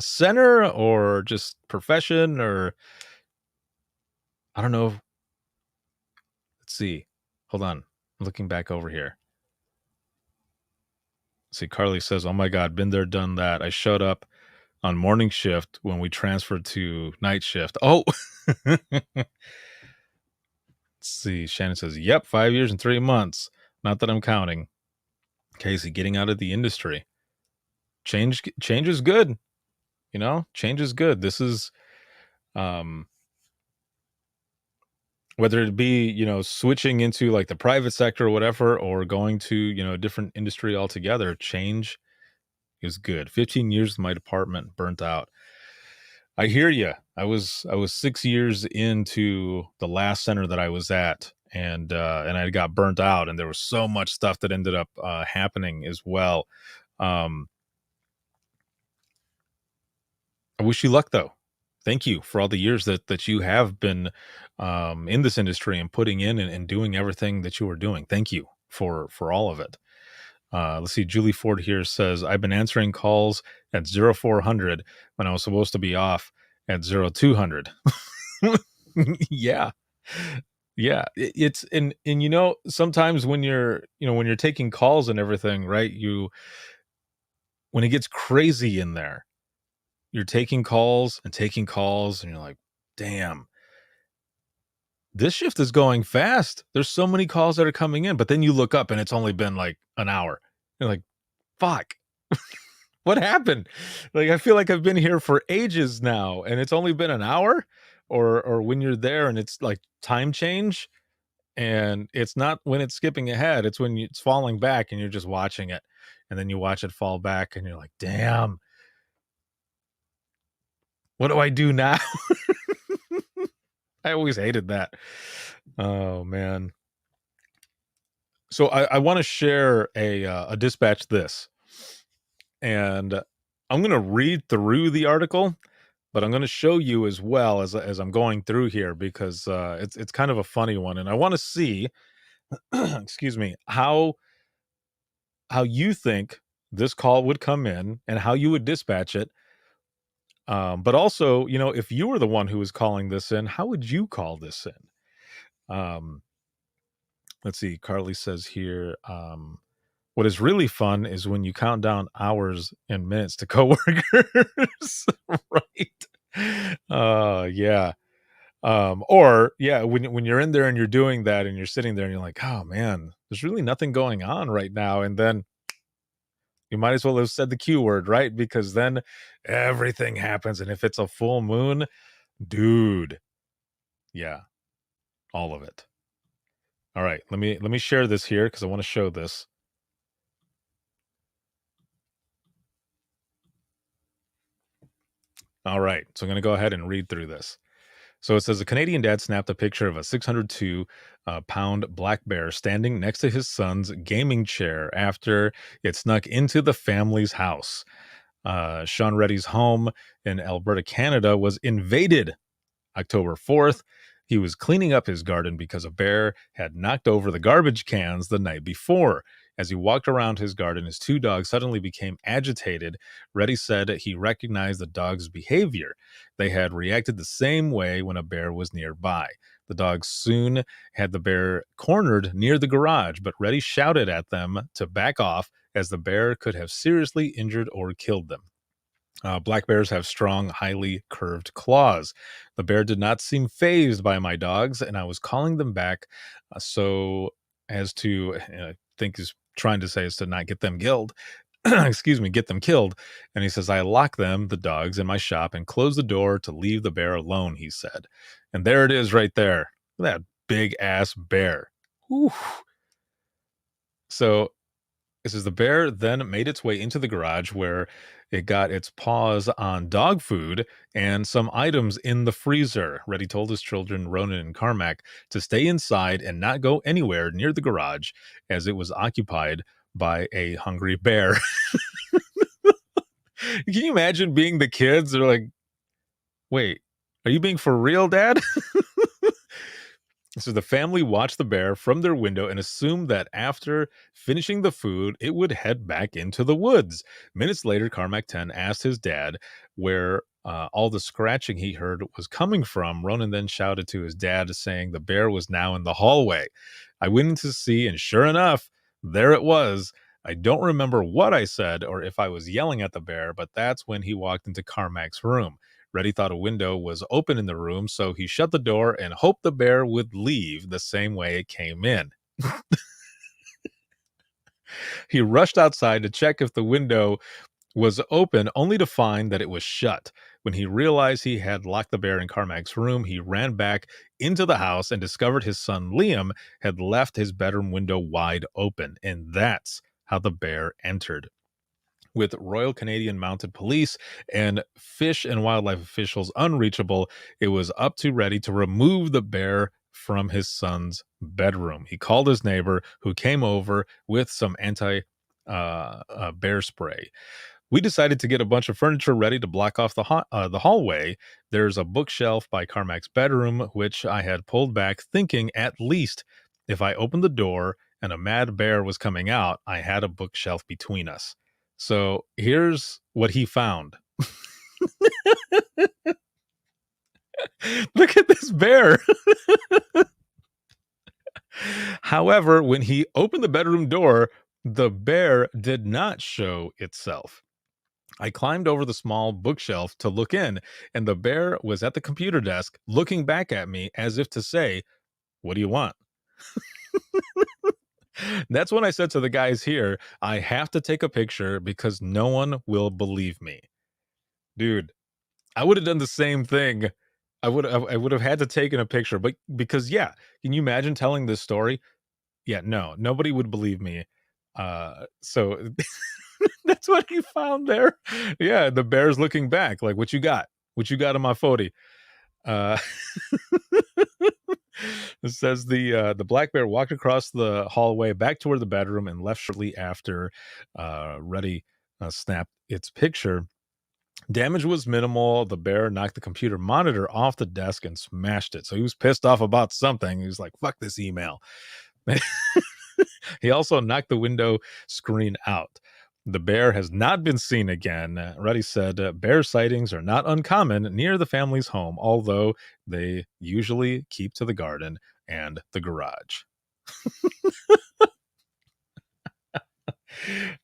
center or just profession, or I don't know? Let's see. Hold on. I'm looking back over here. See, Carly says, oh my God, been there, done that. I showed up on morning shift when we transferred to night shift. Oh, let's see. Shannon says, yep, 5 years and 3 months. Not that I'm counting. Casey, getting out of the industry. Change is good. You know, change is good. This is, whether it be, you know, switching into like the private sector or whatever, or going to, you know, a different industry altogether, change is good. 15 years in my department, burnt out. I hear you. I was 6 years into the last center that I was at, and I got burnt out, and there was so much stuff that ended up happening as well. I wish you luck though. Thank you for all the years that you have been in this industry and putting in and doing everything that you were doing. Thank you for all of it. Let's see. Julie Ford here says, I've been answering calls at 0400 when I was supposed to be off at 0200. Yeah. Yeah. It's, and you know, sometimes when you're taking calls and everything, right? When it gets crazy in there, you're taking calls and you're like, damn, this shift is going fast. There's so many calls that are coming in, but then you look up and it's only been like an hour. You're like, fuck, what happened? Like, I feel like I've been here for ages now and it's only been an hour, or when you're there and it's like time change, and it's not when it's skipping ahead, it's when it's falling back and you're just watching it, and then you watch it fall back and you're like, damn, what do I do now? I always hated that. Oh man. So I want to share a dispatch this, and I'm going to read through the article, but I'm going to show you as well as I'm going through here, because it's kind of a funny one, and I want to see, excuse me, how you think this call would come in and how you would dispatch it. But also, you know, if you were the one who was calling this in, how would you call this in? Let's see. Carly says here, what is really fun is when you count down hours and minutes to coworkers, right? Yeah. Or yeah, when you're in there and you're doing that and you're sitting there and you're like, oh man, there's really nothing going on right now. And then you might as well have said the Q word, right? Because then everything happens. And if it's a full moon, dude, yeah, all of it. All right, let me share this here because I want to show this. All right, so I'm going to go ahead and read through this. So it says, a Canadian dad snapped a picture of a 602-pound black bear standing next to his son's gaming chair after it snuck into the family's house. Sean Reddy's home in Alberta, Canada was invaded October 4th. He was cleaning up his garden because a bear had knocked over the garbage cans the night before. As he walked around his garden, his two dogs suddenly became agitated. Reddy said he recognized the dogs' behavior. They had reacted the same way when a bear was nearby. The dogs soon had the bear cornered near the garage, but Reddy shouted at them to back off, as the bear could have seriously injured or killed them. Black bears have strong, highly curved claws. The bear did not seem fazed by my dogs, and I was calling them back so as to, I think is trying to say is to not get them killed. Excuse me, get them killed. And he says, I lock them, the dogs, in my shop and close the door to leave the bear alone, he said. And there it is right there. That big ass bear. Whew. So it says the bear then made its way into the garage where it got its paws on dog food and some items in the freezer. Reddy told his children, Ronan and Carmack, to stay inside and not go anywhere near the garage as it was occupied by a hungry bear. Can you imagine being the kids? They're like, wait, are you being for real, Dad? So the family watched the bear from their window and assumed that after finishing the food, it would head back into the woods. Minutes later, Carmack 10 asked his dad where all the scratching he heard was coming from. Ronan then shouted to his dad, saying the bear was now in the hallway. I went in to see, and sure enough, there it was. I don't remember what I said or if I was yelling at the bear, but that's when he walked into Carmack's room. Reddy thought a window was open in the room, so he shut the door and hoped the bear would leave the same way it came in. He rushed outside to check if the window was open, only to find that it was shut. When he realized he had locked the bear in Carmack's room, he ran back into the house and discovered his son Liam had left his bedroom window wide open, and that's how the bear entered. With Royal Canadian Mounted Police and fish and wildlife officials unreachable, it was up to Reddy to remove the bear from his son's bedroom. He called his neighbor, who came over with some anti-bear spray. We decided to get a bunch of furniture ready to block off the hallway. There's a bookshelf by Carmack's bedroom, which I had pulled back, thinking at least if I opened the door and a mad bear was coming out, I had a bookshelf between us. So here's what he found. Look at this bear. However, when he opened the bedroom door, the bear did not show itself. I climbed over the small bookshelf to look in, and the bear was at the computer desk looking back at me as if to say, what do you want? That's when I said to the guys here, I have to take a picture because no one will believe me. Dude, I would have done the same thing. I would have had to taken a picture, but because can you imagine telling this story? Yeah, no, nobody would believe me. So that's what he found there. Yeah, the bear's looking back, like, what you got? What you got on my 40? It says the black bear walked across the hallway back toward the bedroom and left shortly after Reddy snapped its picture. Damage was minimal. The bear knocked the computer monitor off the desk and smashed it. So he was pissed off about something. He was like, fuck this email. He also knocked the window screen out. The bear has not been seen again. Reddy said bear sightings are not uncommon near the family's home, although they usually keep to the garden and the garage.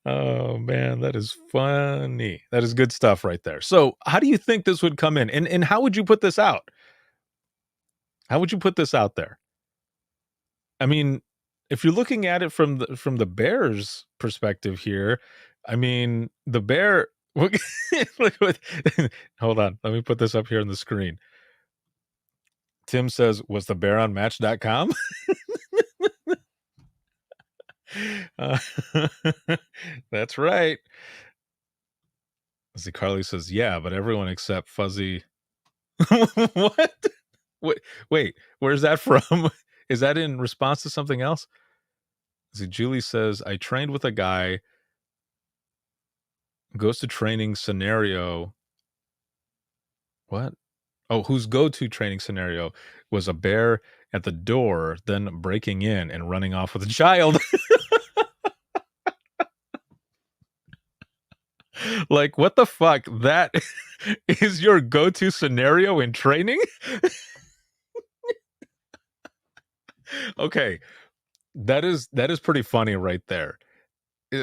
Oh, man, that is funny. That is good stuff right there. So how do you think this would come in? And how would you put this out? How would you put this out there? I mean, if you're looking at it from the bear's perspective here, I mean, the bear. Hold on, let me put this up here on the screen. Tim says, was the bear on Match.com? That's right. See, Carly says, yeah, but everyone except Fuzzy. What? Wait, where's that from? Is that in response to something else? See, Julie says, I trained with a guy, goes to training scenario. What? Oh, whose go-to training scenario was a bear at the door, then breaking in and running off with a child. Like, what the fuck? That is your go-to scenario in training? Okay. That is pretty funny right there.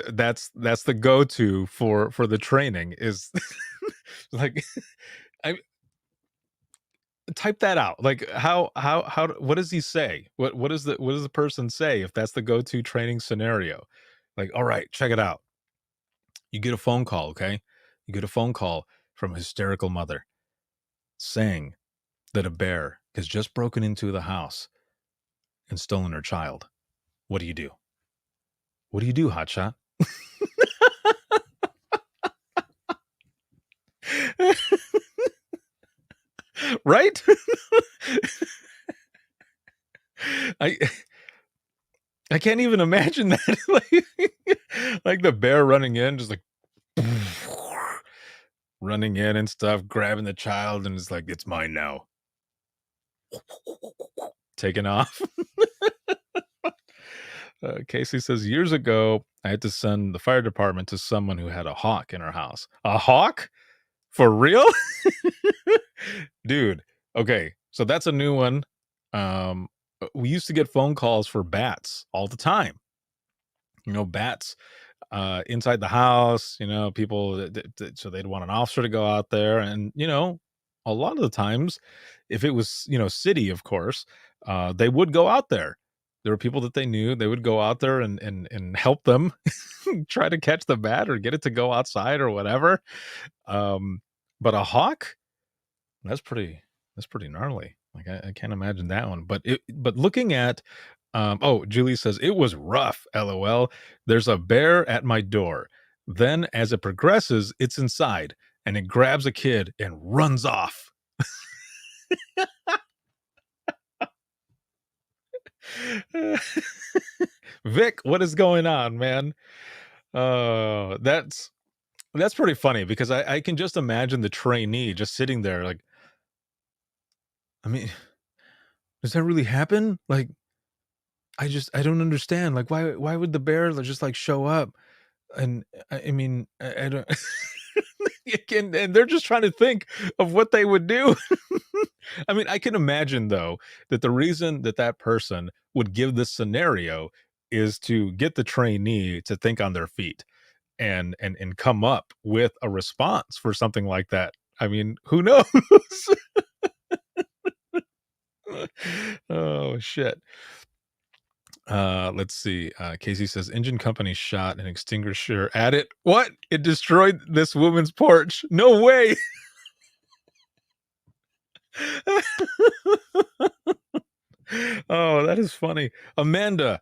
That's the go-to for the training is like, I type that out. Like, how what does he say? What does the person say if that's the go-to training scenario? Like, all right, check it out. You get a phone call, okay? You get a phone call from a hysterical mother saying that a bear has just broken into the house and stolen her child. What do? What do you do, hotshot? Right? I I can't even imagine that. like the bear running in, just like running in and stuff, grabbing the child, and it's like, it's mine now. Taking off. Casey says, years ago, I had to send the fire department to someone who had a hawk in her house. A hawk? For real? Dude. Okay. So that's a new one. We used to get phone calls for bats all the time. Bats inside the house, people, so they'd want an officer to go out there. And, a lot of the times, if it was, city, of course, they would go out there. There were people that they knew. They would go out there and help them try to catch the bat or get it to go outside or whatever. But a hawk, that's pretty gnarly. Like I can't imagine that one. But looking at, Julie says it was rough. LOL. There's a bear at my door. Then as it progresses, it's inside and it grabs a kid and runs off. Vic, what is going on, man? That's pretty funny because I can just imagine the trainee just sitting there like, I mean, does that really happen? Like, I don't understand. Like, why would the bear just like show up? And I mean, I don't. And they're just trying to think of what they would do. I mean, I can imagine though that the reason that person would give this scenario is to get the trainee to think on their feet and come up with a response for something like that. I mean, who knows? Oh shit. Let's see. Casey says engine company shot an extinguisher at it. What? It destroyed this woman's porch. No way. Oh, that is funny. Amanda.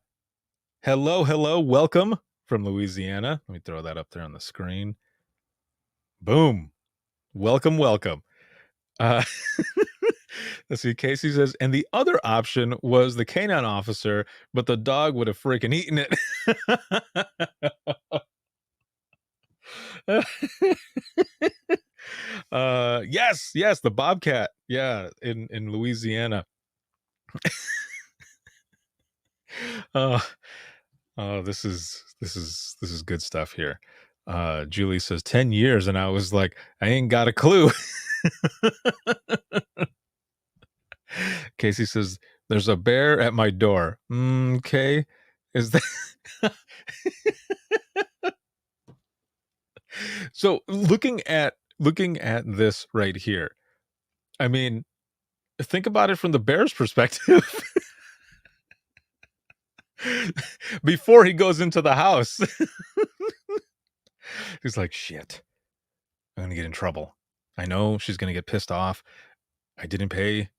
Hello. Welcome from Louisiana. Let me throw that up there on the screen. Boom. Welcome. Let's see. Casey says, and the other option was the canine officer, but the dog would have freaking eaten it. Yes, the bobcat. Yeah, in Louisiana. This is good stuff here. Julie says 10 years, and I was like, I ain't got a clue. Casey says, there's a bear at my door. Okay. Is that so looking at this right here, I mean, think about it from the bear's perspective. Before he goes into the house. He's like, shit, I'm gonna get in trouble. I know she's gonna get pissed off. I didn't pay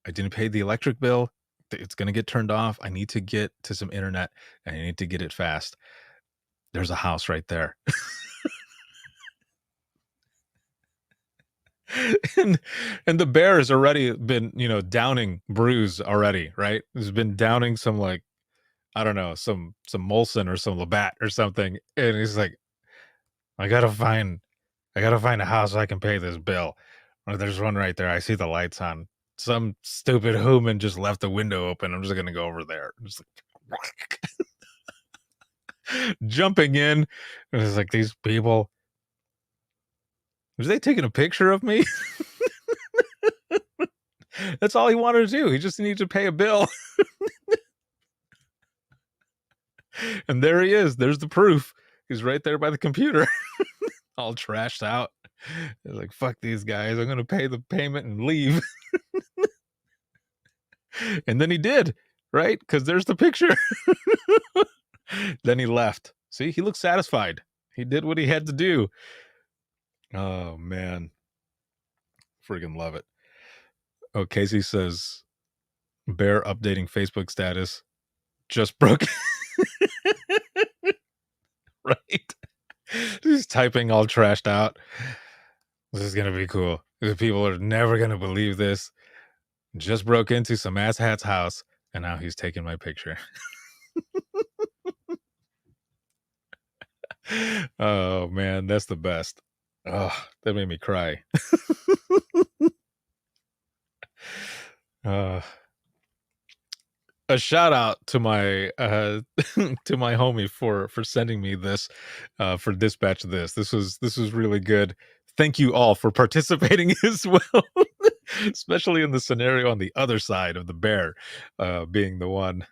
the electric bill. It's gonna get turned off. I need to get to some internet and I need to get it fast. There's a house right there. and the bear has already been, downing Bruce already, right? He's been downing some, like, I don't know, some Molson or some Labatt or something. And he's like, I gotta find a house I can pay this bill. Or there's one right there. I see the lights on. Some stupid human just left the window open. I'm just gonna go over there. Just like, jumping in. And it's like, these people. Was they taking a picture of me? That's all he wanted to do. He just needed to pay a bill. And there he is. There's the proof. He's right there by the computer. All trashed out. He's like, fuck these guys. I'm going to pay the payment and leave. And then he did, right? Because there's the picture. Then he left. See, he looks satisfied. He did what he had to do. Oh, man. Friggin' love it. Oh, Casey says, Bear updating Facebook status. Just broke. Right? He's typing all trashed out. This is going to be cool. People are never going to believe this. Just broke into some asshat's house, and now he's taking my picture. Oh, man, that's the best. Oh, that made me cry. A shout out to my to my homie for sending me this for Dispatch This. This was really good. Thank you all for participating as well, especially in the scenario on the other side of the bear being the one.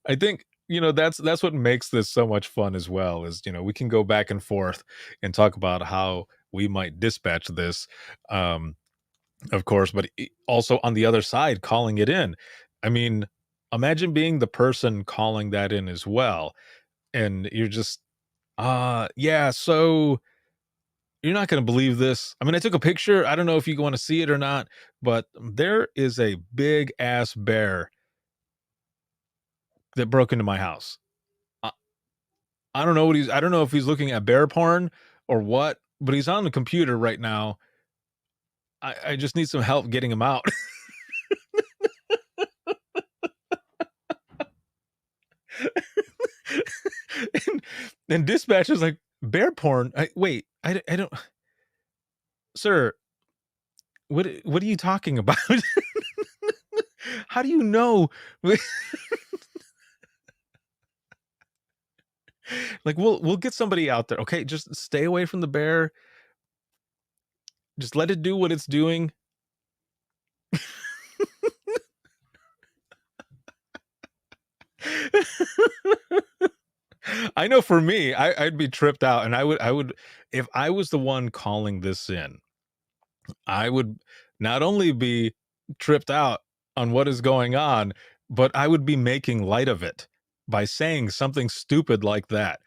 I think that's what makes this so much fun as well, is we can go back and forth and talk about how we might dispatch this, of course, but also on the other side calling it in. I mean, imagine being the person calling that in as well, and you're just yeah, so you're not going to believe this. I mean, I took a picture. I don't know if you want to see it or not, but there is a big ass bear that broke into my house. I don't know I don't know if he's looking at bear porn or what, but he's on the computer right now. I just need some help getting him out. and dispatch is like, bear porn? Wait, I don't... Sir, what are you talking about? How do you know? Like, we'll get somebody out there, okay? Just stay away from the bear. Just let it do what it's doing. I know for me, I'd be tripped out, and I would, if I was the one calling this in, I would not only be tripped out on what is going on, but I would be making light of it by saying something stupid like that.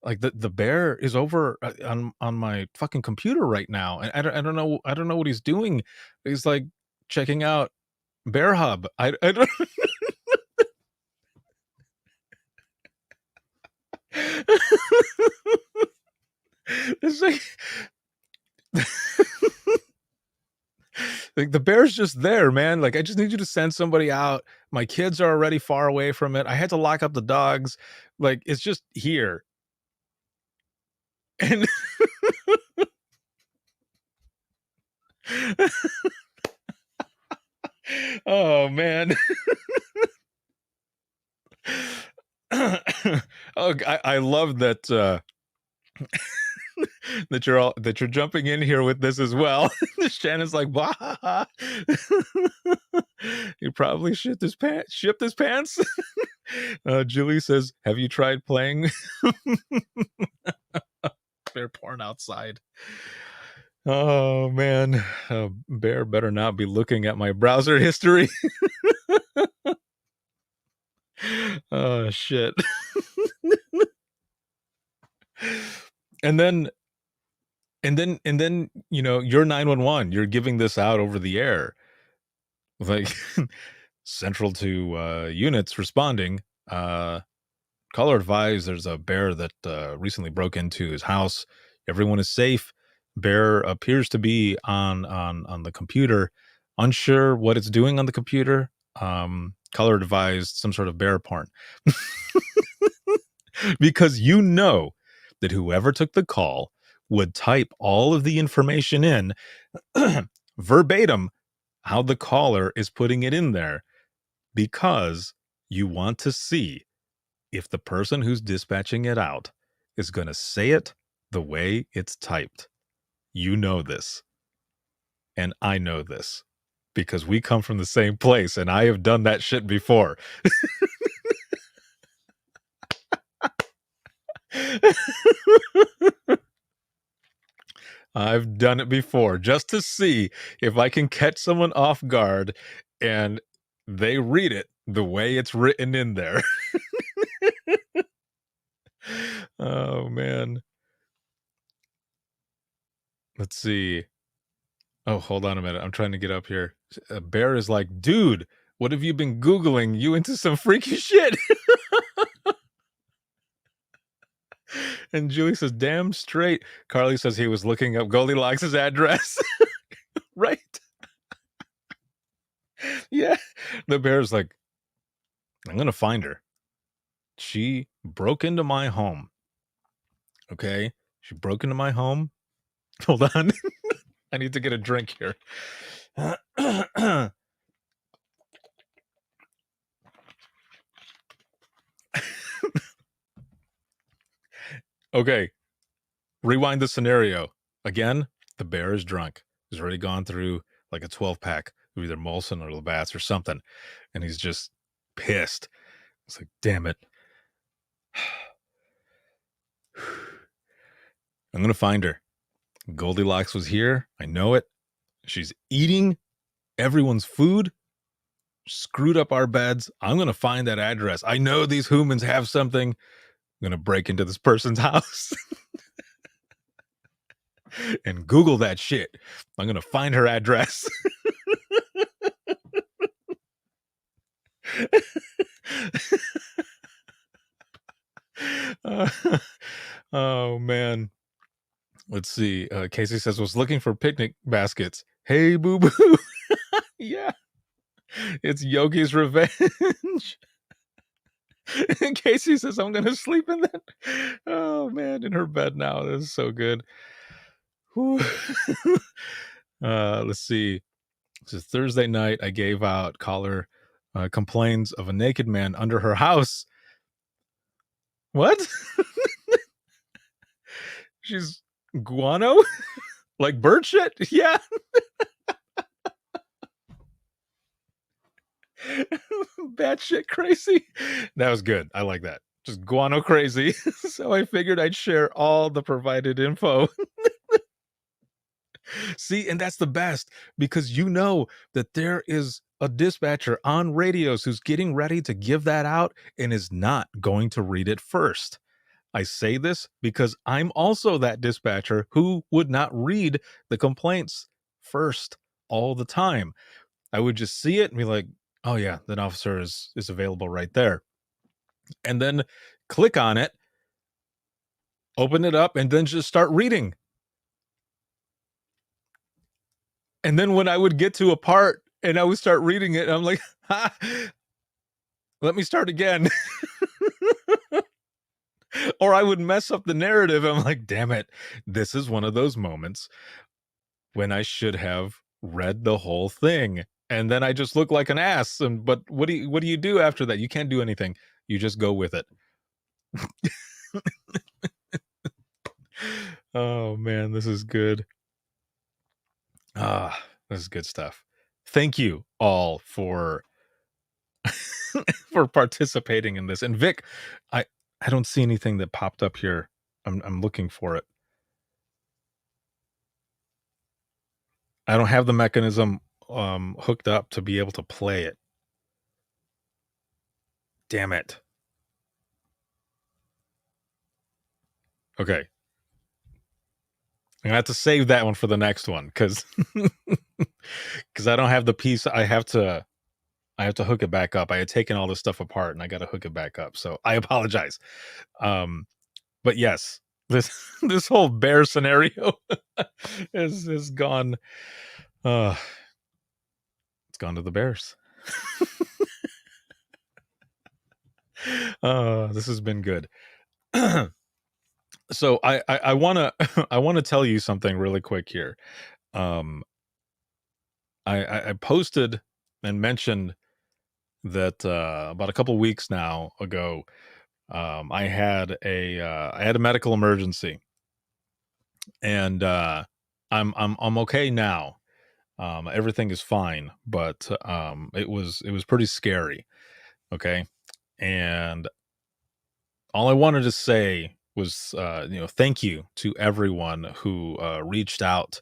Like, the bear is over on my fucking computer right now, and I don't know what he's doing. He's like checking out Bear Hub. I don't. It's like like the bear's just there, man. Like, I just need you to send somebody out. My kids are already far away from it. I had to lock up the dogs. Like, it's just here. And oh, man. Oh, I love that that you're jumping in here with this as well. Shannon's like, bah. You probably shipped his pants. Julie says, have you tried playing bear porn outside? Oh, man. Bear better not be looking at my browser history. Oh, shit. And then you're 911. You're giving this out over the air, like central to units responding. Caller advised there's a bear that recently broke into his house. Everyone is safe. Bear appears to be on the computer. Unsure what it's doing on the computer. Caller advised some sort of bear porn. Because that whoever took the call would type all of the information in verbatim how the caller is putting it in there, because you want to see if the person who's dispatching it out is going to say it the way it's typed. You know this. And I know this because we come from the same place, and I have done that shit before. I've done it before just to see if I can catch someone off guard and they read it the way it's written in there. Oh man. Let's see. Oh, hold on a minute. I'm trying to get up here. Bear is like, dude, what have you been Googling? You into some freaky shit? And Julie says, damn straight. Carly says he was looking up Goldilocks' address. Right? Yeah. The bear's like, I'm going to find her. She broke into my home. Okay. She broke into my home. Hold on. I need to get a drink here. Okay. Rewind the scenario. Again, the bear is drunk. He's already gone through like a 12-pack of either Molson or Labatt's or something. And he's just pissed. It's like, damn it. I'm going to find her. Goldilocks was here. I know it. She's eating everyone's food. Screwed up our beds. I'm going to find that address. I know these humans have something. I'm going to break into this person's house and Google that shit. I'm going to find her address. Oh, man. Let's see. Casey says, was looking for picnic baskets. Hey, boo-boo. Yeah. It's Yogi's revenge. And Casey says, I'm going to sleep in that. Oh, man, in her bed now. This is so good. Let's see. This is Thursday night. I gave out. Caller complains of a naked man under her house. What? She's guano? Like bird shit? Yeah. Batshit crazy. That was good. I like that. Just guano crazy. So I figured I'd share all the provided info. See, and that's the best, because you know that there is a dispatcher on radios who's getting ready to give that out and is not going to read it first. I say this because I'm also that dispatcher who would not read the complaints first all the time. I would just see it and be like, oh yeah, that officer is available right there. And then click on it, open it up, and then just start reading. And then when I would get to a part and I would start reading it, I'm like, ha, let me start again. Or I would mess up the narrative. I'm like, damn it. This is one of those moments when I should have read the whole thing. And then I just look like an ass. But what do you do after that? You can't do anything. You just go with it. Oh man, this is good. This is good stuff. Thank you all for for participating in this. And Vic, I don't see anything that popped up here. I'm looking for it. I don't have the mechanism hooked up to be able to play it. Damn it. Okay. I'm gonna have to save that one for the next one because I don't have the piece. I have to hook it back up. I had taken all this stuff apart and I got to hook it back up. So I apologize. But yes, this whole bear scenario is gone. It's gone to the Bears. This has been good. So I want to tell you something really quick here. I posted and mentioned that about a couple weeks now ago, I had a medical emergency, and I'm okay now. Everything is fine, but it was pretty scary. Okay, and all I wanted to say was thank you to everyone who reached out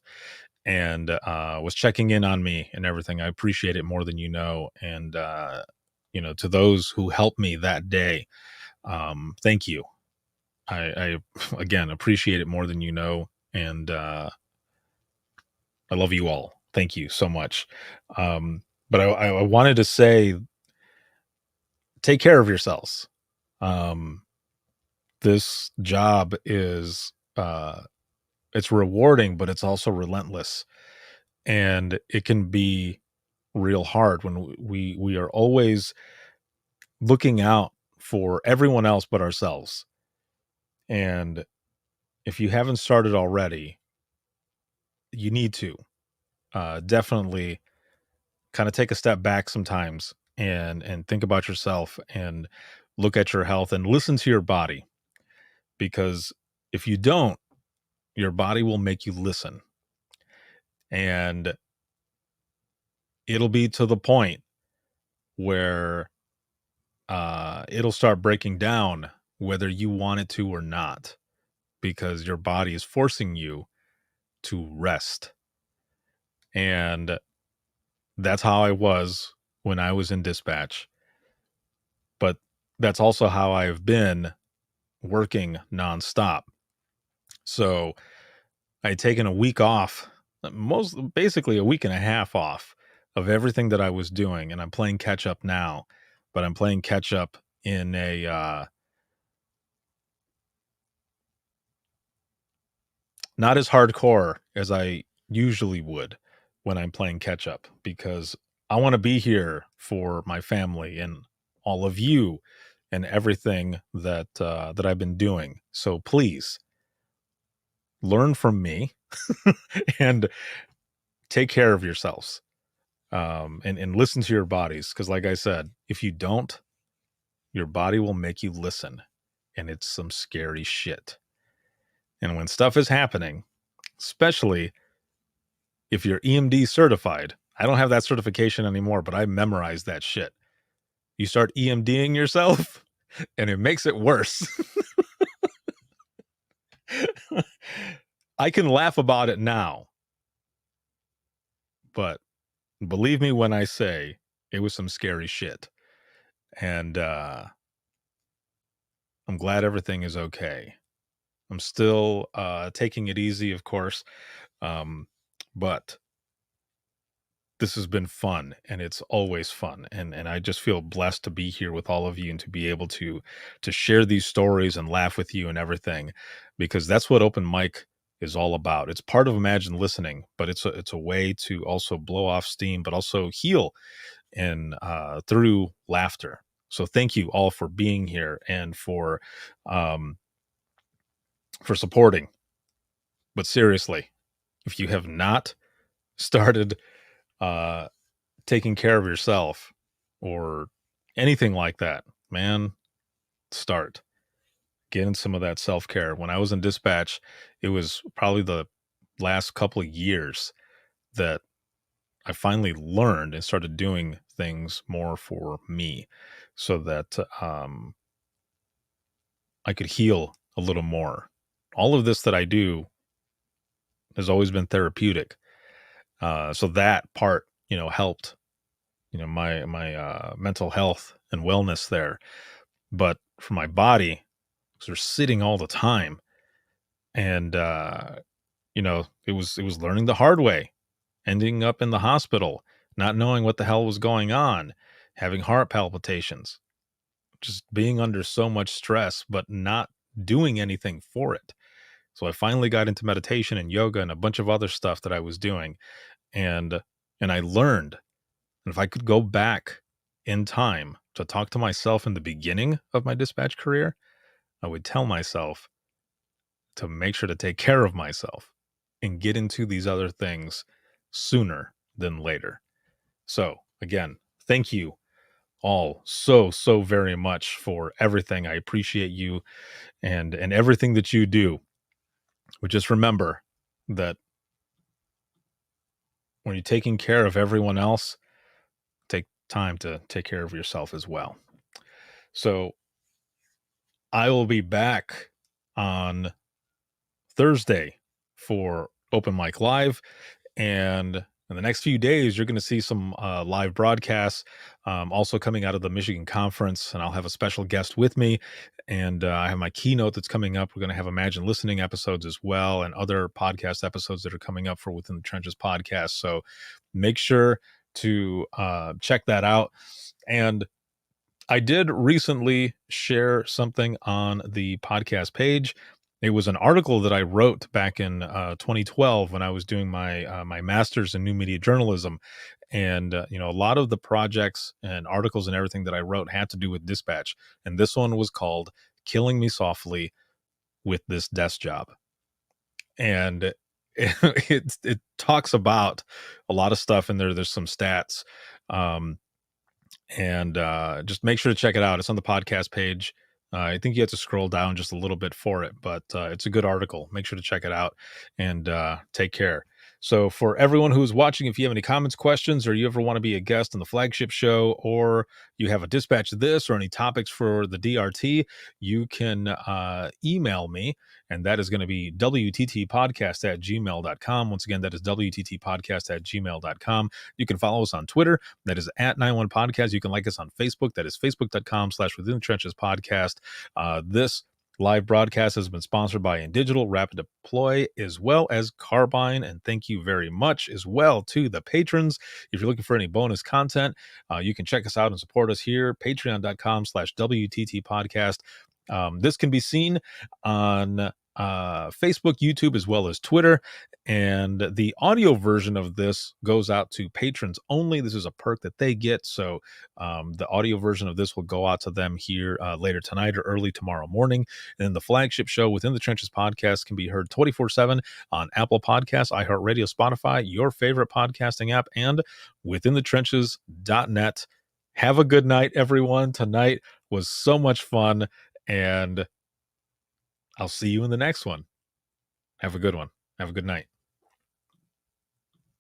and was checking in on me and everything. I appreciate it more than you know. And to those who helped me that day, thank you. I again appreciate it more than you know, and I love you all. Thank you so much. But I wanted to say, take care of yourselves. Um, this job is it's rewarding, but it's also relentless, and it can be real hard when we are always looking out for everyone else but ourselves. And if you haven't started already, you need to definitely kind of take a step back sometimes and think about yourself and look at your health and listen to your body, because if you don't, your body will make you listen, and it'll be to the point where it'll start breaking down whether you want it to or not, because your body is forcing you to rest. And that's how I was when I was in dispatch, but that's also how I've been working nonstop. So I had taken a week off, most basically a week and a half off of everything that I was doing, and I'm playing catch up now, but I'm playing catch up in a not as hardcore as I usually would when I'm playing catch up, because I want to be here for my family and all of you and everything that I've been doing. So please learn from me and take care of yourselves, and listen to your bodies, because like I said, if you don't, your body will make you listen, and it's some scary shit. And when stuff is happening, especially if you're EMD certified, I don't have that certification anymore, but I memorized that shit. You start EMDing yourself and it makes it worse. I can laugh about it now, but believe me when I say it was some scary shit. And I'm glad everything is okay. I'm still taking it easy, of course. But this has been fun, and it's always fun. And I just feel blessed to be here with all of you and to be able to share these stories and laugh with you and everything, because that's what open mic is all about. It's part of Imagine Listening, but it's a way to also blow off steam, but also heal and through laughter. So thank you all for being here and um, for supporting. But seriously, if you have not started uh, taking care of yourself or anything like that, man, start getting some of that self-care. When I was in dispatch, it was probably the last couple of years that I finally learned and started doing things more for me, so that I could heal a little more. All of this that I do has always been therapeutic. So that part, helped, my mental health and wellness there. But for my body, because we're sitting all the time, and it was learning the hard way, ending up in the hospital, not knowing what the hell was going on, having heart palpitations, just being under so much stress, but not doing anything for it. So I finally got into meditation and yoga and a bunch of other stuff that I was doing, and I learned. And if I could go back in time to talk to myself in the beginning of my dispatch career, I would tell myself to make sure to take care of myself and get into these other things sooner than later. So again, thank you all so very much for everything. I appreciate you and everything that you do. But just remember that when you're taking care of everyone else, take time to take care of yourself as well. So I will be back on Thursday for Open Mic Live, and in the next few days, you're going to see some live broadcasts also coming out of the Michigan Conference, and I'll have a special guest with me. And I have my keynote that's coming up. We're going to have Imagine Listening episodes as well, and other podcast episodes that are coming up for Within the Trenches podcast. So make sure to check that out. And I did recently share something on the podcast page. It was an article that I wrote back in 2012 when I was doing my my master's in new media journalism, and a lot of the projects and articles and everything that I wrote had to do with dispatch, and this one was called "Killing Me Softly with This Desk Job," and it talks about a lot of stuff in there. There's some stats, and just make sure to check it out. It's on the podcast page. I think you have to scroll down just a little bit for it, but it's a good article. Make sure to check it out, and take care. So for everyone who's watching, if you have any comments, questions, or you ever want to be a guest on the flagship show, or you have a dispatch this or any topics for the DRT, you can email me, and that is going to be wttpodcast@gmail.com. Once again, that is wttpodcast@gmail.com. You can follow us on Twitter. That is @91podcast. You can like us on Facebook. That is facebook.com/Within the Trenches podcast. This live broadcast has been sponsored by InDigital, Rapid Deploy, as well as Carbine. And thank you very much as well to the patrons. If you're looking for any bonus content, you can check us out and support us here. Patreon.com/WTT podcast. This can be seen on Facebook, YouTube, as well as Twitter. And the audio version of this goes out to patrons only. This is a perk that they get. So the audio version of this will go out to them here later tonight or early tomorrow morning. And then the flagship show Within the Trenches podcast can be heard 24/7 on Apple Podcasts, iHeartRadio, Spotify, your favorite podcasting app, and withinthetrenches.net. Have a good night, everyone. Tonight was so much fun, and I'll see you in the next one. Have a good one. Have a good night.